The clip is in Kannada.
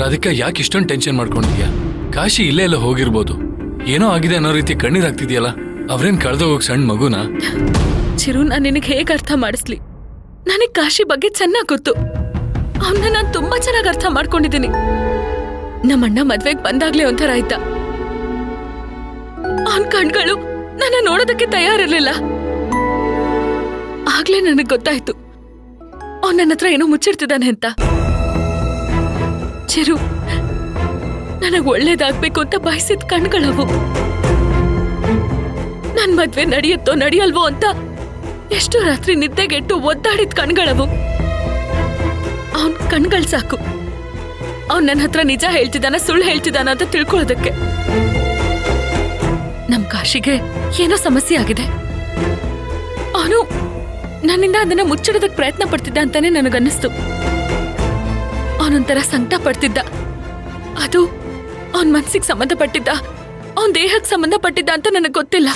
ರಾಧಿಕಾ ಯಾಕೆ ಇಷ್ಟೊಂದು ಟೆನ್ಷನ್ ಮಾಡ್ಕೊಂಡಿದ್ಯಾ? ಕಾಶಿ ಇಲ್ಲೇ ಎಲ್ಲ ಹೋಗಿರ್ಬೋದು. ಏನೋ ಆಗಿದೆ ಅನ್ನೋ ರೀತಿ ಕಣ್ಣೀರ್ ಆಗ್ತಿದ್ಯಲ್ಲ. ಅವ್ರೇನ್ ಕಳ್ದೋಗೋಕ್ ಸಣ್ಣ ಮಗುನಾ? ಚಿರು, ನಾನು ನಿನಗೆ ಹೇಗೆ ಅರ್ಥ ಮಾಡಿಸ್ಲಿ? ನನಗೆ ಕಾಶಿ ಬಗ್ಗೆ ಚೆನ್ನಾಗಿ ಗೊತ್ತು. ಅವನ್ನ ನಾನು ತುಂಬಾ ಚೆನ್ನಾಗಿ ಅರ್ಥ ಮಾಡ್ಕೊಂಡಿದ್ದೀನಿ. ನಮ್ಮಣ್ಣ ಮದ್ವೆಗೆ ಬಂದಾಗ್ಲೇ ಒಂಥರ ಆಯ್ತಾ, ಅವನ್ ಕಣ್ಗಳು ನನ್ನ ನೋಡೋದಕ್ಕೆ ತಯಾರಿರ್ಲಿಲ್ಲ. ಆಗ್ಲೇ ನನಗೆ ಗೊತ್ತಾಯ್ತು ಅವನ್ ನನ್ನ ಹತ್ರ ಏನೋ ಮುಚ್ಚಿಡ್ತಿದ್ದಾನೆ ಅಂತ. ಚಿರು, ನನಗ್ ಒಳ್ಳೇದಾಗ್ಬೇಕು ಅಂತ ಬಯಸಿದ ಕಣ್ಗಳವು. ನನ್ ಮದ್ವೆ ನಡೆಯುತ್ತೋ ನಡೆಯಲ್ವೋ ಅಂತ ಎಷ್ಟು ರಾತ್ರಿ ನಿದ್ದೆಗೆಟ್ಟು ಒದ್ದಾಡಿದ ಕಣ್ಗಳವು. ಅವನ್ ಕಣ್ಗಳು ಸಾಕು ಅವನ್ ನನ್ನ ಹತ್ರ ನಿಜ ಹೇಳ್ತಿದ್ದಾನ ಸುಳ್ಳು ಹೇಳ್ತಿದ್ದಾನ ಅಂತ ತಿಳ್ಕೊಳ್ಳೋದಕ್ಕೆ. ನಮ್ ಕಾಶಿಗೆ ಏನೋ ಸಮಸ್ಯೆ ಆಗಿದೆ. ಅವನು ನನ್ನಿಂದ ಅದನ್ನ ಮುಚ್ಚಿಡೋದಕ್ಕೆ ಪ್ರಯತ್ನ ಪಡ್ತಿದ್ದ ಅಂತಾನೆ ನನಗನ್ನಿಸ್ತು. ಅವನೊಂಥರ ಸಂಕಟ ಪಡ್ತಿದ್ದ. ಅದು ಅವನ್ ಮನ್ಸಿಗೆ ಸಂಬಂಧಪಟ್ಟಿದ್ದ, ಅವನ್ ದೇಹಕ್ಕೆ ಸಂಬಂಧಪಟ್ಟಿದ್ದ ಅಂತ ನನಗೆ ಗೊತ್ತಿಲ್ಲ.